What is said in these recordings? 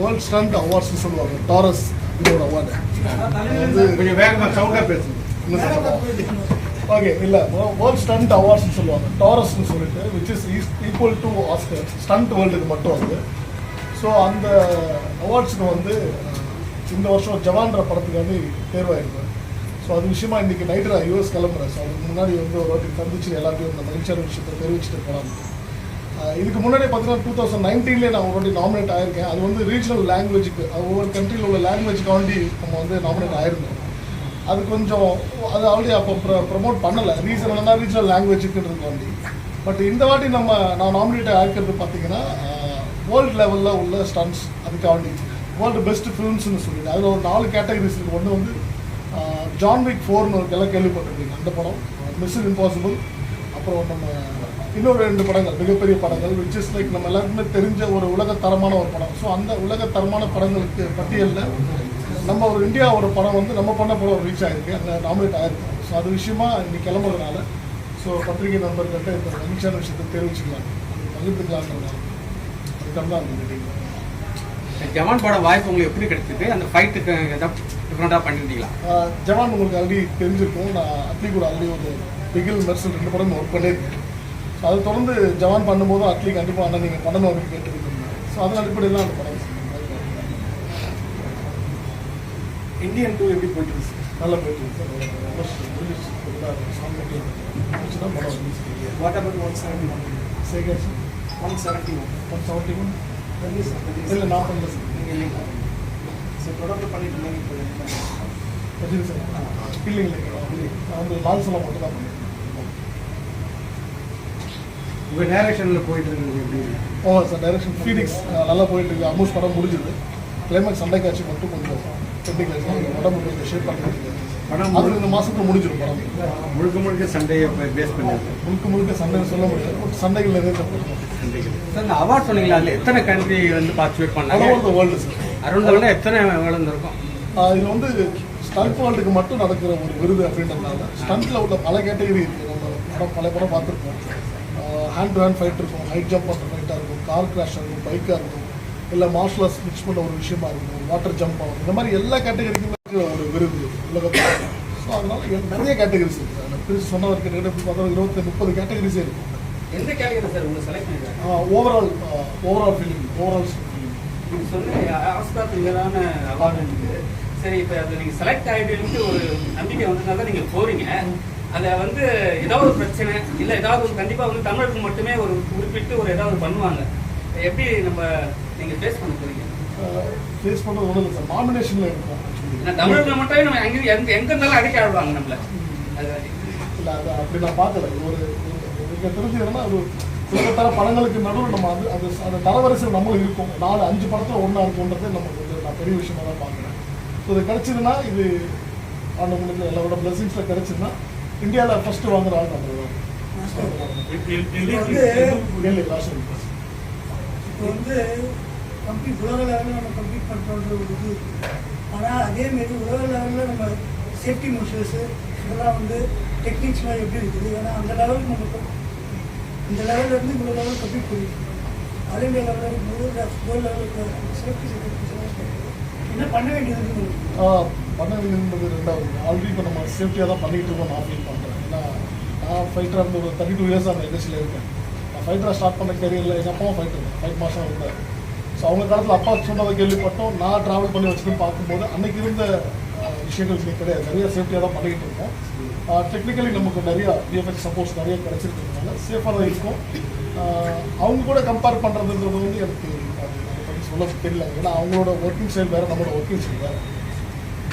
World stunt அவார்ட்ஸ்னு சொல்லுவாங்க. Taurus இதோட award வந்து கொஞ்சம் வேகமாக சவுண்டாக பேசுங்க. ஓகே, இல்லை வேர்ல்ட் ஸ்டண்ட் அவார்ட்ஸ்னு சொல்லுவாங்க. டாரஸ்ன்னு சொல்லிட்டு which is equal to Oscar stunt வேர்ல்டுக்கு மட்டும் வந்து. ஸோ அந்த அவார்ட்ஸுக்கு வந்து இந்த வருஷம் ஜவான்ற படத்துக்கு வந்து தேர்வாயிருந்தேன். ஸோ அது விஷயமா இன்றைக்கி நைட்டு நான் யூஎஸ் கிளம்புறேன். ஸோ அதுக்கு முன்னாடி வந்து ஒரு வாட்டி சந்திச்சு எல்லாத்தையும் இந்த மகிழ்ச்சியான விஷயத்தை தெரிவிச்சுட்டு போகலாம். இதுக்கு முன்னாடி பார்த்தீங்கன்னா 2019 நான் ஒரு வாட்டி நாமினேட் ஆகிருக்கேன். அது வந்து ரீஜனல் லாங்குவேஜுக்கு, ஒவ்வொரு கண்ட்ரியில் உள்ள லாங்குவேஜ்க்காண்டி நம்ம வந்து நாமினேட் ஆயிருந்தோம். அது கொஞ்சம் அது ஆல்ரெடி அப்போ ப்ரமோட் பண்ணலை, ரீசன் என்னன்னா ரீஜனல் லாங்குவேஜுக்குன்றதுக்காண்டி. பட் இந்த வாட்டி நான் நாமினேட் ஆகிருக்கிறது பார்த்தீங்கன்னா வேர்ல்டு லெவலில் உள்ள ஸ்டன்ட்ஸ், அதுக்காண்டி வேர்ல்டு பெஸ்ட் ஃபிலிம்ஸ்னு சொல்லிட்டு அதில் ஒரு 4 கேட்டகரிஸ் இருக்குது. ஒன்று வந்து ஜான் விக் 4ன்னு ஒரு எல்லாம் கேள்விப்பட்டிருக்கீங்க, அந்த படம். Mission impossible. அப்புறம் நம்ம இன்னொரு 2 படங்கள் மிகப்பெரிய படங்கள் விச் இஸ் லைக் நம்ம எல்லாருக்குமே தெரிஞ்ச ஒரு உலகத்தரமான ஒரு படம். ஸோ அந்த உலகத்தரமான படங்களுக்கு பட்டியலில் நம்ம ஒரு இந்தியாவோட படம் வந்து நம்ம பண்ண படம் ரீச் ஆகிருக்கு, அங்கே நாமினேட் ஆகிருக்கு. ஸோ அது விஷயமா இன்னைக்கு கிளம்புறதுனால ஸோ பத்திரிகை நண்பர்கள்ட்ட இந்த மகிழ்ச்சியான விஷயத்தை தெரிவிச்சுக்கலாம், பகிர்ந்துக்கலாம்ன்றதுனால அதுக்காக தான் அந்த மீட்டிங். ஜவான் படம் வாய்ப்பு உங்களுக்கு எப்படி கிடைச்சிது? அந்த ஃபைட்டுக்கு ஏதாவது டிஃப்ரெண்ட்டாக பண்ணிட்டீங்களா? ஜவான் உங்களுக்கு ஆல்ரெடி தெரிஞ்சிருக்கும். நான் அட்லி கூட ஆல்ரெடி ஒரு பிகில் மெர்சல் 2 படம் ஒர்க் பண்ணியிருக்கேன். ஸோ அதை தொடர்ந்து ஜவான் பண்ணும்போது அட்லி கண்டிப்பாக அண்ணன் நீங்கள் பண்ணணும் அப்படின்னு கேட்டுருக்கீங்க. ஸோ அதன் அடிப்படையில் தான் அந்த படம். இந்தியன் 2 எப்படி போயிட்டு இருக்கு? நல்லா போயிட்டு இருக்கு சார். படம் வாட் அபவுட் 171? சேகர் சார் 171 இல்லை நான் பண்ணல சார். நீங்கள் இல்லைங்களா? சார் தொடர்ந்து பண்ணிட்டு இருந்தீங்க ரஜினி சார் இல்லைங்க. நான் வந்து லால் சலாம் மட்டும் தான் பண்ணியிருக்கேன். உங்கள் டைரக்ஷனில் போயிட்டு இருக்குது எப்படி? ஆமாம் சார், டைரக்ஷன் ஃபீனிக்ஸ் நல்லா போயிட்டு இருக்கு. ஆல்மோஸ்ட் படம் முடிஞ்சுது. கிளைமேக்ஸ் சண்டை காட்சி மட்டும் கொஞ்சம் பெண்டிங் ஆச்சு. உடம்பு கொஞ்சம் ஷேப் பண்ணிட்டு படம் அது இந்த மாதத்துக்கு முடிஞ்சிடும். படம் முழுக்க சண்டையை பேஸ் பண்ணிருக்கு. முழுக்க சண்டைன்னு சொல்ல முடியாது, சண்டைகள் நிறைய சண்டைகள். சார் இந்த அவார்ட் சொன்னீங்களா, அதில் எத்தனை கண்ட்ரி வந்து பார்ட்டிசிபேட் பண்ணாங்க? Around the world sir. Around the world எத்தனை விழுந்திருக்கும்? இது வந்து ஸ்டண்ட் வேர்ல்டுக்கு மட்டும் நடக்கிற ஒரு விருது அப்படின்றதுனால ஸ்டண்ட்டில் உள்ள பல கேட்டகரி இருக்குது. நம்ம பல படம் பார்த்துருக்கோம். ஹேண்ட் டு ஹேண்ட் ஃபைட் இருக்கும், ஹைட் ஜம்ப் பண்ணுற ஃபைட்டாக இருக்கும், கார் கிராஷ் இருக்கும், பைக்காக இருக்கும், இல்லை மார்ஷல் ஆர்ட்ஸ் மிக்ஸ் பண்ண ஒரு விஷயமா இருக்கும், வாட்டர் ஜம்ப் ஆகும். இந்த மாதிரி எல்லா கேட்டகரிக்குமே ஒரு விருது உலகத்தில். ஸோ அதனால நிறைய கேட்டகரிஸ் இருக்குது. அந்த பிரிச்சு சொன்ன ஒரு கேட்டகரி எப்படி பார்த்தா 20-30 கேட்டகரிஸே இருக்கும். எந்த கேட்டகரி சார் உங்களுக்கு செலக்ட் பண்ணிருக்காங்க? Overall film, overall film. நீங்கள் சொன்ன ஆஸ்கார் நிகரான அவார்டு இருக்குது. சரி, இப்போ அதில் நீங்கள் செலக்ட் ஆகிட்டு ஒரு நம்பிக்கை வந்ததுனால தான் நீங்கள் போகிறீங்க. அதை வந்து ஏதாவது ஒரு பிரச்சனை இல்லை ஏதாவது ஒரு கண்டிப்பாக வந்து தமிழருக்கு மட்டுமே ஒரு குறிப்பிட்டு ஒரு ஏதாவது பண்ணுவாங்க. எப்படி நீங்கள் ஃபேஸ் பண்ண போகிறீங்க? ஃபேஸ் பண்ணுறது ஒன்றும் இல்லை சார், நாமினேஷனில் இருக்கும். தமிழர்கள் மட்டுமே நம்ம எங்கே இருந்தாலும் அடிக்க ஆடுவாங்க நம்மள. அது இல்லை, அது அப்படி நான் பார்க்கல. ஒரு தெரிஞ்சு என்னன்னா ஒரு உலகத்தர படங்களுக்கு நடுவில் நம்ம அந்த தரவரிசையில் நம்மளும் இருக்கும். 4-5 படத்தில் ஒன்றா இருக்குன்றது நமக்கு வந்து நான் பெரிய விஷயமா தான் பார்க்குறேன். ஸோ இது கிடச்சிதுன்னா இது ஆண்டவங்களுக்கு எல்லாரோட பிளஸிங்ஸில் கிடச்சிதுன்னா இந்தியாவில் ஃபஸ்ட்டு வாங்குற ஆள் நம்ம தான். இப்போ வந்து உலக லெவலில் நம்ம கம்ப்ளீட் பண்ணுறோன்ற ஒரு இது. ஆனால் அதேமாரி உலக லெவலில் நம்ம சேஃப்டி மெஷர்ஸு இதெல்லாம் வந்து டெக்னிக்ஸ் மாதிரி எப்படி இருக்குது? ஏன்னா அந்த லெவலுக்கு நம்ம இந்த லெவலில் இவ்வளோ லெவல் கம்ப்ளீட் பண்ணியிருக்கோம். ஆல் இண்டியா லெவலில் இருக்கும்போது வேர்ல்டு லெவலுக்கு சேஃப்டி என்ன பண்ண வேண்டியது? பண்ண வேண்டியது ரெண்டாவது. ஆல்ரெடி இப்போ நம்ம சேஃப்டியாக தான் பண்ணிகிட்டு இருக்கோம் நான் ஃபீல் பண்ணுறேன். ஏன்னா நான் ஃபைட்டராக இருந்து ஒரு 32 இயர்ஸ் அந்த இண்டஸ்ட்ரியில் இருக்கேன். நான் ஃபைட்டராக ஸ்டார்ட் பண்ண கேரியரில் எங்கள் அப்பாவும் ஃபைட் மாதம் இருந்தார். ஸோ அவங்க காலத்தில் அப்பா சொன்னதை கேள்விப்பட்டோம். நான் ட்ராவல் பண்ணி வச்சுன்னு பார்க்கும்போது அன்றைக்கி இருந்த விஷயங்கள் கிடையாது. நிறைய சேஃப்டியாக தான் பண்ணிக்கிட்டு இருக்கோம். டெக்னிக்கலி நமக்கு நிறையா விஎஃப்எக்ஸ் சப்போர்ட்ஸ் நிறைய கிடச்சிருக்கிறதுனால சேஃபாக தான் இருக்கும். அவங்க கூட கம்பேர் பண்ணுறதுன்றது வந்து எனக்கு சொல்ல தெரியல. ஏன்னா அவங்களோட ஒர்க்கிங் ஸ்டைல் வேறு, நம்மளோட ஒர்க்கிங் ஸ்டைல் வேறு.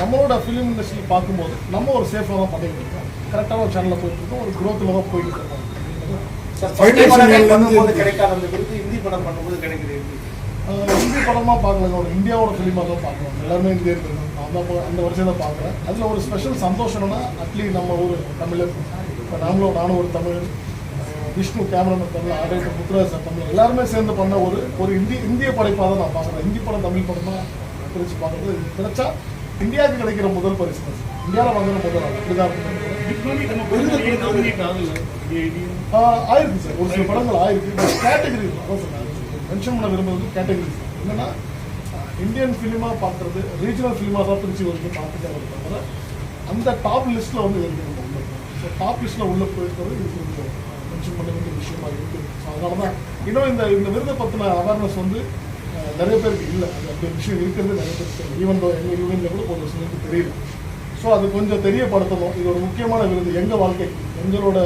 நம்மளோட ஃபிலிம் இண்டஸ்ட்ரி பார்க்கும்போது நம்ம ஒரு சேஃபாக தான் பண்ணிக்கிட்டு இருக்கோம். கரெக்டான ஒரு சேனலில் போயிட்டுருக்கோம், ஒரு க்ரோத்தில் தான் போயிட்டு இருக்கோம். கிடைக்காத அந்த விருது ஹிந்தி படம் பண்ணும்போது கிடைக்குது. ஹிந்தி படமாக பார்க்கலங்க, ஒரு இந்தியாவோட ஃபிலிமாக தான் பார்க்கலாம். எல்லாருமே இந்தியா இருக்கணும். நான் தான் அந்த வருஷம் தான் பார்க்குறேன். அதில் ஒரு ஸ்பெஷல் சந்தோஷம்னா அட்லீஸ்ட் நம்ம ஒரு தமிழர், இப்போ நானும் ஒரு Tamil, Vishnu cameraman Tamil, auditor Muthuraj sir Tamil, எல்லாருமே சேர்ந்து பண்ண ஒரு இந்திய படைப்பாக தான் நான் பார்க்குறேன். ஹிந்தி படம் தமிழ் படமாக பிரித்து பார்க்குறது கிடைச்சா இந்தியாவுக்கு கிடைக்கிற முதல் பரிசு தான். இந்தியாவில் வாங்கின முதல் ஆள் இப்படிதான் ஆயிருக்கு சார். ஒரு சில படங்கள் ஆயிருக்கு. கேட்டகரி அதான் சார் மென்ஷன் பண்ண விரும்புறது கேட்டகரிஸ். என்னன்னா இந்தியன் ஃபிலிமாக பார்க்குறது ரீஜனல் ஃபிலிமாக தான் பிரித்து வரைக்கும் பார்த்துக்காக தவிர அந்த டாப் லிஸ்ட்டில் வந்து இருக்கு நம்ம உள்ள. ஸோ டாப் லிஸ்ட்டில் உள்ளே போயிருக்கிறது இது கொஞ்சம் மென்ஷன் பண்ண வேண்டிய விஷயமா இருக்குது. ஸோ அதனால தான் இன்னும் இந்த விருதை பற்றின அவேர்னஸ் வந்து நிறைய பேருக்கு இல்லை. அது அப்படி விஷயம் இருக்கிறது நிறைய பேருக்கு தெரியல. ஈவன் தோ எங்கள் யூனியனில் கூட கொஞ்சம் சிலருக்கு தெரியல. ஸோ அது கொஞ்சம் தெரியப்படுத்தணும். இது ஒரு முக்கியமான விருது எங்கள் வாழ்க்கைக்கு, எங்களோட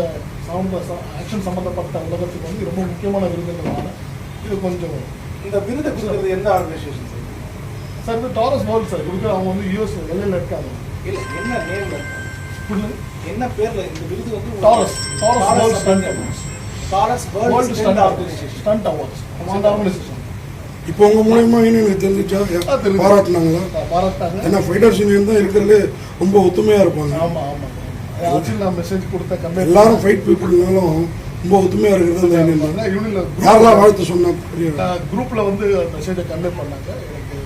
ஆக்ஷன் சம்மந்தப்பட்ட உலகத்துக்கு வந்து ரொம்ப முக்கியமான விருதுங்கிறதுனால இது கொஞ்சம். இந்த விருதை கொடுக்குறது எந்த ஆர்கனைசேஷன் சார்? இது டாரஸ் வேர்ல்ட் சார் கொடுக்குற. அவங்க வந்து யூஎஸ் வெளியில் இருக்காங்க. இல்லை, என்ன நேம்ல புரியல? என்ன பேர்ல இந்த விருது வந்து? Taurus World Stunt Awards. Taurus World Stunt organisation. Stunt awards அந்த ஆர்கனைசேஷன். இப்போ உங்க மூலமா எனக்கு தெரிஞ்சுச்சா? பாராட்டினாங்களா? பாராட்டாங்க. ஏன்னா ஃபைட்டர்ஸ் யூனியன் தான் இருக்கிறதுல ரொம்ப ஒத்துமையா இருப்பாங்க. ஆமாம் ஆமாம். ஆக்சுவலி நான் மெசேஜ் கொடுத்த கம்பெனி எல்லாரும் ஃபைட் பீப்புள்னாலும் ரொம்ப ஒத்துமையா இருக்கிறது அந்த யூனியன் தான். யூனியன்ல யாரெல்லாம் வாழ்த்து சொன்னா குரூப்ல வந்து மெசேஜை கன்வே பண்ணாங்க. எனக்கு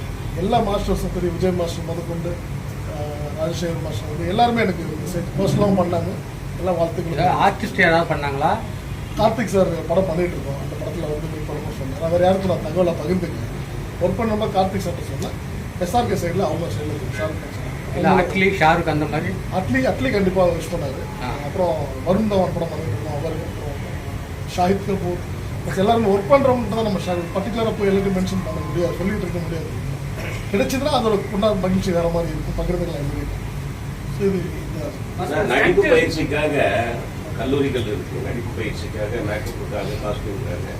எல்லா மாஸ்டர்ஸும் பெரிய விஜய் மாஸ்டர் முதற்கொண்டு ராஜசேகர் மாஸ்டர் வந்து எல்லாருமே எனக்கு மெசேஜ் பர்சனலாகவும் பண்ணாங்க. எல்லாம் வாழ்த்துக்கள். ஆர்டிஸ்ட் யாராவது பண்ணாங்களா? கார்த்திக் சார் படம் பண்ணிட்டு இருக்கோம். அந்த படத்தில் வந்து மீட் பண்ணணும்னு சொன்னார். அவர் யாருக்கும் நான் தகவலை பகிர்ந்துக்கிறேன். ஒர்க் பண்ணோம்னா கார்த்திக் சார்ட்ட சொன்னேன். SRK சைடில் அவங்க சைடில் ஷாருக் இல்லை அட்லி ஷாருக் அந்த மாதிரி அட்லி கண்டிப்பாக விஷ் பண்ணாரு. அப்புறம் வருண் தவன் படம் பண்ணிட்டு இருக்கோம். அவர் அப்புறம் ஷாஹித் கபூர் எல்லாருமே ஒர்க் பண்ணுறவங்கள்ட்ட தான் நம்ம பர்டிகுலராக போய் எல்லாத்தையும் மென்ஷன் பண்ண முடியாது, சொல்லிட்டு இருக்க முடியாது. கிடைச்சதுன்னா அதோட கொண்டாட மகிழ்ச்சி வேற மாதிரி இருக்கும், பகிர்ந்துக்கலாம் எங்களுக்கு. சரி, நடிப்பு பயிற்சிக்காக கல்லூரிகள் இருக்கு. நடிப்பு பயிற்சிக்காக, மேக்கப்புக்காக, காஸ்டியூமுக்காக,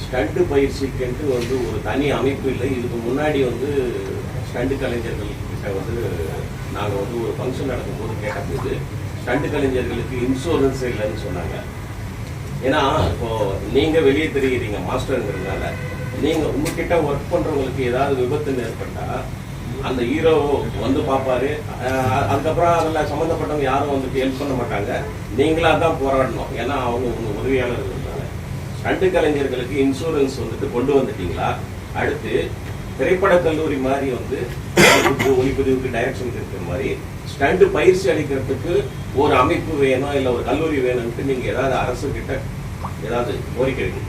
ஸ்டண்ட் பயிற்சிக்கு வந்து ஒரு தனி அமைப்பு இல்லை. இதுக்கு முன்னாடி வந்து ஸ்டண்ட் கலைஞர்கள் கிட்ட வந்து நாங்கள் வந்து ஒரு ஃபங்க்ஷன் நடக்கும்போது கேட்டபோது ஸ்டண்ட் கலைஞர்களுக்கு இன்சூரன்ஸ் இல்லைன்னு சொன்னாங்க. ஏன்னா இப்போ நீங்க வெளியே தெரியுறீங்க மாஸ்டருங்கிறதுனால, நீங்க உங்ககிட்ட ஒர்க் பண்றவங்களுக்கு ஏதாவது விபத்து ஏற்பட்டா அந்த ஹீரோ வந்து பார்ப்பாரு. அதுக்கப்புறம் அதில் சம்மந்தப்பட்டவங்க யாரும் வந்துட்டு ஹெல்ப் பண்ண மாட்டாங்க. நீங்களா தான் போராடணும். ஏன்னா அவங்க உங்க உதவியாளர் இருந்தாங்க. ஸ்டண்ட் கலைஞர்களுக்கு இன்சூரன்ஸ் வந்துட்டு கொண்டு வந்துட்டீங்களா? அடுத்து திரைப்பட கல்லூரி மாதிரி வந்து ஒளிப்பதிவுக்கு டைரக்ஷன் இருக்கிற மாதிரி ஸ்டண்ட் பயிற்சி அளிக்கிறதுக்கு ஒரு அமைப்பு வேணும், இல்லை ஒரு கல்லூரி வேணும்ட்டு நீங்க ஏதாவது அரசு கிட்ட ஏதாவது கோரிக்கை இருக்கு?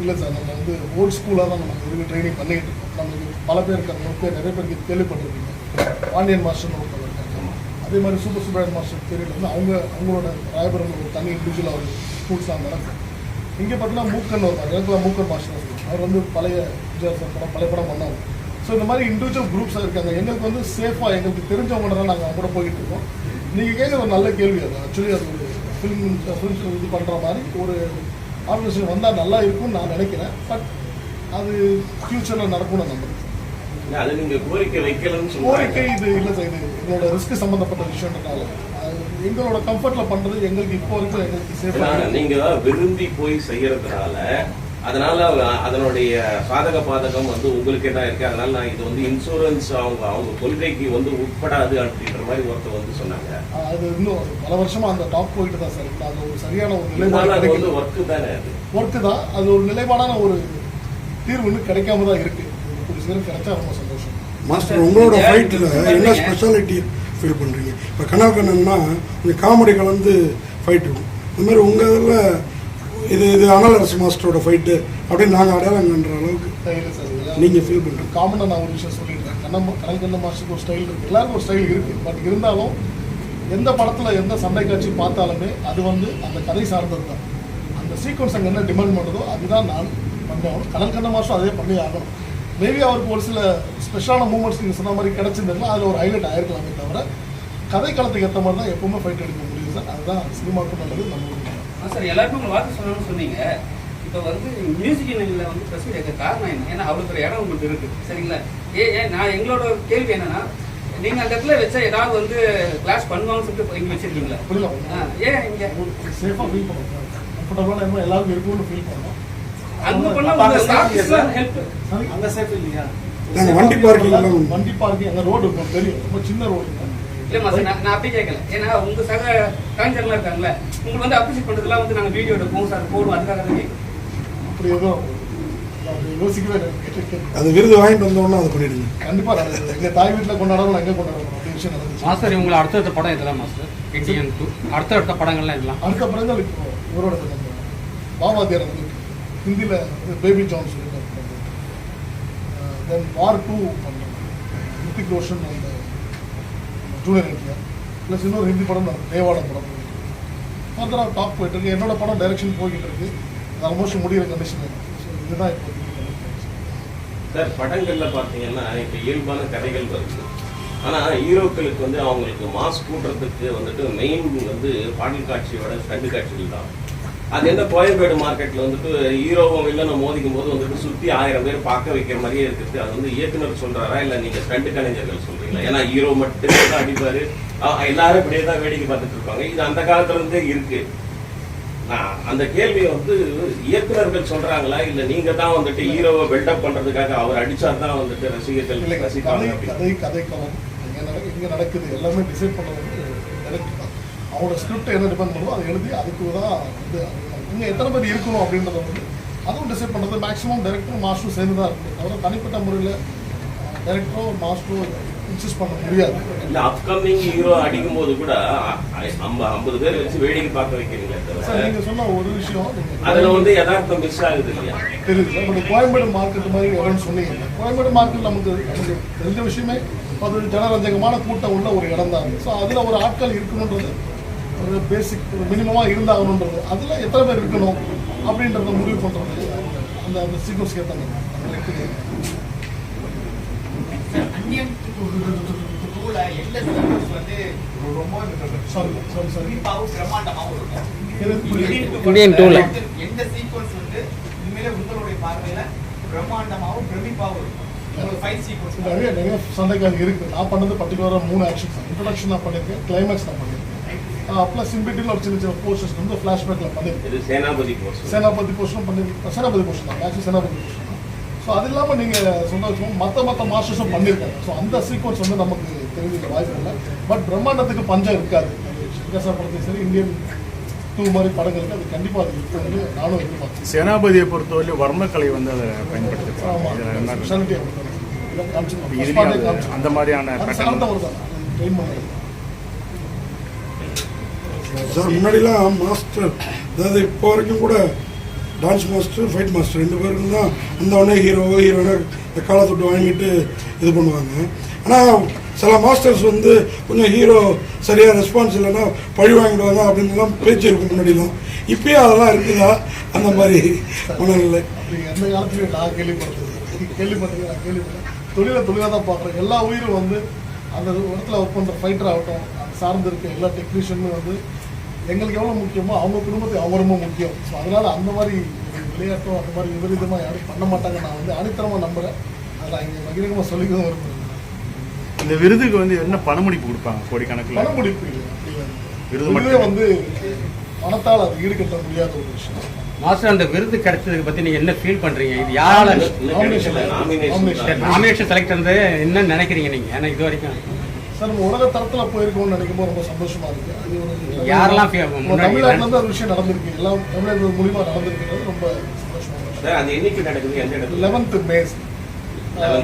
இல்லை சார், நம்ம வந்து ஓல்ட் ஸ்கூலாக தான் நம்ம இதுக்கு ட்ரைனிங் பண்ணிக்கிட்டு இருக்கோம். நமக்கு பல பேர் இருக்காங்க, நிறைய பேருக்கு கேள்விப்பட்டிருக்கீங்க. பாண்டியன் மாஸ்டர்னு ஒருத்தர் இருக்காங்க. அதே மாதிரி சூப்பர் சுப்ராயன் மாஸ்டர் தெரியல வந்து அவங்களோட ராயபுரம் ஒரு தனி இண்டிவிஜுவலாக ஒரு ஸ்கூல்ஸ்லாம் நடக்கும். இங்கே பார்த்தீங்கன்னா மூக்கன் வருவாங்க. எனக்கு மூக்கன் மாஸ்டர் அவர் வந்து பழைய படம் பழைய படம் பண்ணாங்க. ஸோ இந்த மாதிரி இண்டிவிஜுவல் குரூப்ஸாக இருக்காங்க. எங்களுக்கு வந்து சேஃபாக எங்களுக்கு தெரிஞ்சவங்க தான் நாங்கள் அவங்க கூட போயிட்டு இருக்கோம். நீங்கள் கேட்குற ஒரு நல்ல கேள்வி. அது ஆக்சுவலி அது ஒரு ஃபிலிம் இது பண்ணுற மாதிரி ஒரு ஆர்கனைசேஷன் வந்தால் நல்லா இருக்கும்னு நான் நினைக்கிறேன். பட் அது ஃபியூச்சரில் நடக்கும்னு நம்புறேன். அது நீங்க கோரிக்கை வைக்கலன்னு கோரிக்கை இது இல்லை சார். இது எங்களோட ரிஸ்க் சம்மந்தப்பட்ட விஷயம்ன்றனால எங்களோட கம்ஃபர்ட்ல பண்றது எங்களுக்கு இப்போ வரைக்கும் எங்களுக்கு சேஃபா. நீங்க விரும்பி போய் செய்யறதுனால அதனால அதனுடைய சாதக பாதகம் வந்து உங்களுக்கே தான் இருக்கு. அதனால நான் இது வந்து இன்சூரன்ஸ் அவங்க கொள்கைக்கு வந்து உட்படாது அப்படின்ற மாதிரி ஒருத்தர் வந்து சொன்னாங்க. அது இன்னும் பல வருஷமா அந்த டாப் போயிட்டு தான் சார். அது ஒரு சரியான ஒரு நிலைப்பாடு ஒர்க்கு தானே, அது ஒர்க்கு தான். அது ஒரு நிலைப்பாடான ஒரு தீர்வு இன்னும் கிடைக்காம தான் இருக்கு. ஒரு சிலர் கிடைச்சா ரொம்ப சந்தோஷம். மாஸ்டர், உங்களோட ஃபைட்டில் என்ன ஸ்பெஷாலிட்டி ஃபீல் பண்ணுறீங்க? இப்போ கனல் கண்ணன்னா கொஞ்சம் காமெடி கலந்து ஃபைட் இருக்கும். இந்த மாதிரி உங்கள் இதில் இது அனல் அரசு மாஸ்டரோட ஃபைட்டு அப்படின்னு நாங்கள் அடையாளம் கண்டுற அளவுக்கு நீங்கள் ஃபீல் பண்ணுறீங்க? காமனாக நான் ஒரு விஷயம் சொல்லிடுறேன். கனல் கண்ண மாஸ்டருக்கு ஒரு ஸ்டைல் இருக்குது, எல்லாருக்கும் ஒரு ஸ்டைல் இருக்குது. பட் இருந்தாலும் எந்த படத்தில் எந்த சண்டை காட்சி பார்த்தாலுமே அது வந்து அந்த கதை சார்ந்தது தான். அந்த சீக்வன்ஸ் அங்கே என்ன டிமாண்ட் பண்ணுறதோ அதுதான் நான் பண்ணணும். கனல் கண்ண மாஸ்டர் அதே பண்ணி ஆகணும். மேபி அவருக்கு ஒரு சில ஸ்பெஷலான மூமெண்ட்ஸ் நீங்கள் சொன்ன மாதிரி கிடச்சிருந்தாலும் அதில் ஒரு ஹைலைட் ஆயிருக்கலாமே தவிர கதை காலத்துக்கு ஏற்ற மாதிரி தான் எப்பவுமே ஃபைட் எடுக்க முடியும் சார். அதுதான் சினிமாவுக்கு நல்லது. நம்ம சார் எல்லாருக்கும் உங்களை வாக்கு சொல்லணும்னு சொன்னீங்க. இப்போ வந்து மியூசிக் யூனியனில் வந்து பிரச்சனை கேட்க காரணம் என்ன? ஏன்னா அவ்வளோ ஒரு இடம் உங்களுக்கு இருக்குது, சரிங்களா? நான் எங்களோட கேள்வி என்னன்னா, நீங்கள் அந்த இடத்துல வச்சா ஏதாவது வந்து கிளாஸ் பண்ணுவாங்கன்னு சொல்லிட்டு இங்கே வச்சிருக்கீங்களா? ஏன் இங்கே சேஃபாக ஃபீல் பண்ணுவோம், கம்ஃபர்டபுளாக என்ன எல்லாருக்கும் இருக்கும்னு ஃபீல் பண்ணுவோம். அங்கே பண்ணால் ஹெல்ப் அங்கே சேஃப் இல்லையா? வண்டி பார்க்கிங் வண்டி பார்க்கிங் அங்கே ரோடு இருக்கும், தெரியும், ரொம்ப சின்ன ரோடு. இல்லைம்மா சார், நான் அப்படி கேட்கல. ஏன்னா உங்கள் சக கலைஞர்லாம் இருக்காங்களே, உங்களுக்கு வந்து அப்ரிஷியேட் பண்ணுறதுலாம் வந்து நாங்கள் வீடியோ எடுப்போம் சார், போடுவோம். அதுக்காக தான் அப்படி எதுவும் யோசிக்கவே அது விருது வாங்கிட்டு வந்தோம்னா அதை பண்ணிடுங்க. கண்டிப்பாக எங்கள் தாய் வீட்டில் கொண்டாடணும், எங்கே கொண்டாடணும் அப்படி விஷயம் நடந்துச்சு. மாஸ்டர், இவங்களை அடுத்தடுத்த படம் இதெல்லாம் மாஸ்டர் இந்தியன் 2 அடுத்தடுத்த படங்கள்லாம் இதெல்லாம் அடுத்த படங்கள் இப்போ இவரோட பாபாத்தியார் வந்து ஹிந்தியில் பேபி ஜான் சொல்லிட்டு தென் வார் 2 பண்ணுறோம், ரித்திக் ரோஷன் அந்த ஜூனியர் என்டிஆர், ப்ளஸ் இன்னொரு ஹிந்தி படம் தேவாட படம் ஃபர்தராக டாப் போயிட்டு இருக்கு. என்னோட படம் டைரக்ஷன் போய்கிட்டு இருக்கு, ஆல்மோஸ்ட் முடிகிற கண்டிஷன் இருக்குது. ஸோ இதுதான் இப்போ சார். படங்கள்ல பார்த்தீங்கன்னா இப்போ இயல்பான கதைகள் வருது, ஆனால் ஹீரோக்களுக்கு வந்து அவங்களுக்கு மாஸ் கூட்டுறதுக்கு வந்துட்டு மெயின் வந்து பாடல் காட்சியோட ஸ்டண்ட் காட்சிகள் தான். அது என்ன கோயம்பேடு மார்க்கெட்டில் வந்துட்டு ஹீரோவும் வில்லனும் மோதிக்கும் போது வந்துட்டு சுற்றி 1000 பேர் பார்க்க வைக்கிற மாதிரியே இருக்குது. அது வந்து இயக்குனர் சொல்கிறாரா இல்லை நீங்கள் ஸ்டண்ட் கலைஞர்கள் சொல்கிறீங்களா? ஏன்னா ஹீரோ மட்டுமே தான் அடிப்பார், எல்லாரும் இப்படியே தான் வேடிக்கை பார்த்துட்டு இருப்பாங்க. இது அந்த காலத்துலேருந்தே இருக்கு. நான் அந்த கேள்வியை வந்து இயக்குனர்கள் சொல்றாங்களா இல்லை நீங்க தான் வந்துட்டு ஹீரோவை பில்டப் பண்றதுக்காக அவர் அடிச்சா தான் வந்துட்டு ரசிகர்கள் ரசிப்பாங்க? கதை களம் இங்கே நடக்குது எல்லாமே டிசைட் பண்ண வந்து டைரக்டர் தான். அவங்களோட ஸ்கிரிப்ட் என்ன டிபெண்ட் பண்ணுவோம் அதை எழுதி அதுக்கு தான் வந்து இங்கே எத்தனை பேர் இருக்கணும் அப்படின்றத வந்து அதுவும் டிசைட் பண்ணுறது மேக்ஸிமம் டைரக்டரும் மாஸ்டரும் சேர்ந்து தான் இருக்கும். அதாவது தனிப்பட்ட முறையில் டைரக்டரோ மாஸ்டரோ இன்சிஸ்ட் பண்ண முடியாது. இல்லை அப்கமிங் ஹீரோ அடிக்கும் போது கூட 50 பேர் வச்சு வேடிக்கை பார்க்க வைக்கிறீங்களே சார். நீங்கள் சொன்ன ஒரு விஷயம் அதில் வந்து யதார்த்தம் மிஸ் ஆகுது இல்லையா? தெரியுது சார். இப்போ கோயம்பேடு மார்க்கெட் மாதிரி இடம்னு சொன்னீங்க. கோயம்பேடு மார்க்கெட் நமக்கு தெரிஞ்ச விஷயமே அது ஜனரஞ்சகமான கூட்டம் உள்ள ஒரு இடம் தான். ஸோ அதில் ஒரு ஆட்கள் இருக்கணுன்றது ஒரு பேசிக் ஒரு மினிமமாக இருந்தாகணுன்றது, அதில் எத்தனை பேர் இருக்கணும் அப்படின்றத முடிவு பண்ணுறது அந்த அந்த சீக்வன்ஸ்க்கு ஏற்றாங்க. இந்தியன் டூல எந்த சீக்வன்ஸ் வந்து உண்மையிலே உங்களுடைய பார்வையில பிரம்மாண்டமாவும் பிரமிப்பாவும் இருக்கும்? நிறைய சண்டைக்காக இருக்குது. நான் பண்ணது பர்டிகுலராக 3 ஆக்ஷன்ஸ். இன்ட்ரடக்ஷன் நான் பண்ணியிருக்கேன், கிளைமேக்ஸ் நான் பண்ணியிருக்கேன், ப்ளஸ் இன்பிட்வீன் ஒரு சின்ன சின்ன போர்ஷன்ஸ் வந்து ஃப்ளாஷ்பேக்கில் பண்ணியிருக்கேன். சேனாபதி போர்ஷனும் பண்ணியிருக்கேன். சேனாபதி போர்ஷன் தான் ஆக்சுவலி சேனாபதி போர்ஷன் தான். ஸோ அது இல்லாமல் நீங்கள் சொன்ன விஷயம் மற்ற மாஸ்டர்ஸும் பண்ணியிருக்காங்க. ஸோ அந்த சீக்வன்ஸ் வந்து நமக்கு தெரிஞ்சுக்க வாய்ப்பு இல்லை. பட் பிரம்மாண்டத்துக்கு பஞ்சம் இருக்காது. விகாசா படத்தையும் சரி இந்தியன் 2 மாதிரி படங்களுக்கு அது கண்டிப்பாக அது இப்போ வந்து நானும் எதிர்பார்த்தேன். சேனாபதியை பொறுத்தவரை வர்மக்கலை வந்து அதை பயன்படுத்திருக்காங்க. அந்த மாதிரியான ட்ரெயின் பண்ணி சார் முன்னாடிலாம் மாஸ்டர், அதாவது இப்போ வரைக்கும் கூட டான்ஸ் மாஸ்டர் ஃபைட் மாஸ்டர் 2 பேருக்கும் தான் வந்தவொடனே ஹீரோயினை காலை தொட்டு வாங்கிட்டு இது பண்ணுவாங்க. ஆனால் சில மாஸ்டர்ஸ் வந்து கொஞ்சம் ஹீரோ சரியாக ரெஸ்பான்ஸ் இல்லைன்னா பழி வாங்கிடுவாங்க அப்படின்லாம் பேச்சு இருக்கும் முன்னாடிலாம். இப்பயும் அதெல்லாம் இருக்குதா அந்த மாதிரி மனநிலை? எந்த காலத்துலையும் நான் கேள்விப்பட்டது நான் கேள்விப்பட்டேன். தொழிலாக தான் பார்க்குறேன். எல்லா உயிரும் வந்து அந்த இடத்துல ஒர்க் பண்ணுற ஃபைட்டர் ஆகட்டும், அது சார்ந்து இருக்க எல்லா டெக்னீஷியனும் வந்து எங்களுக்கு எவ்வளோ முக்கியமோ அவங்க குடும்பத்துக்கு அவங்க ரொம்ப முக்கியம். ஸோ அதனால் அந்த மாதிரி விளையாட்டோ அந்த மாதிரி விபரீதமாக யாரும் பண்ண மாட்டாங்க. நான் வந்து அடித்தரமாக நம்புகிறேன். அதை இங்கே பகிரங்கமாக சொல்லிக்கவும் விரும்புகிறேன். இந்த விருதுக்கு வந்து என்ன பணமுடிப்பு கொடுப்பாங்க? கோடிக்கணக்கில் பணமுடிப்பு விருது வந்து பணத்தால் அது ஈடுகட்ட முடியாத ஒரு விஷயம். மாஸ்டர், அந்த விருது கிடைச்சதுக்கு பத்தி நீங்க என்ன ஃபீல் பண்றீங்க? இது யாரால நாமினேஷன் செலக்ட் பண்ணது என்ன நினைக்கிறீங்க நீங்க? ஏன்னா இது வரைக்கும் சார் நம்ம உலக தரத்தில் போயிருக்கோம்னு நினைக்கும் போது ரொம்ப சந்தோஷமா இருக்கு. அது ஒரு யாரெல்லாம் தமிழ்நாட்டில் இருந்து ஒரு விஷயம் நடந்திருக்கு, எல்லாம் தமிழர்கள் மூலியமா நடந்திருக்கிறது ரொம்ப சந்தோஷமா இருக்கு. அது என்னைக்கு நடக்குது? எந்த இடத்துல? 11th May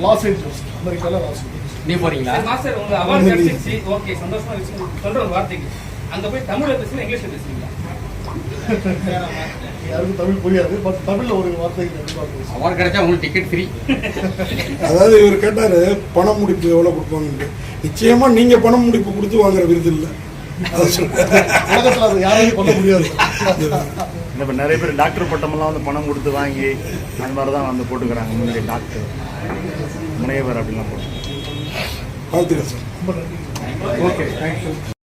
லாஸ் ஏஞ்சல்ஸ், அமெரிக்கால லாஸ் ஏஞ்சல்ஸ். நீ போறீங்களா? மாஸ்டர் உங்க அவார்ட் கிடைச்சிச்சு, ஓகே, சந்தோஷமா இருக்கு. சொல்ற ஒரு வார்த்தைக்கு அங்க போய் தமிழ்ல பேசுறீங்களா இங்கிலீஷ்ல பேசுறீங்களா? யாருக்கும் தமிழ் புரியாது, பட் தமிழ்ல ஒரு வார்த்தைக்கு கண்டிப்பா பேசுவோம். அவார்ட் கிடைச்சா உங்களுக்கு டிக்கெட் ஃப்ரீ. அதாவது இவர் கேட்டாரு பண முடிப்பு எவ்வளவு கொடுப்பாங்கன்னு. நிச்சயமா நீங்க பண முடிப்பு கொடுத்து வாங்குற விருது இல்லை. உலகத்துல அது யாரையும் பண்ண முடியாது. இப்போ நிறைய பேர் டாக்டர் பட்டமெல்லாம் வந்து பணம் கொடுத்து வாங்கி அந்த மாதிரி தான் வந்து போட்டுக்கிறாங்க. முன்னாடி டாக்டர் முனைவர் அப்படின்லாம் போட்டு. வாழ்த்துக்கள் சார். ரொம்ப நன்றி. Okay, thank you.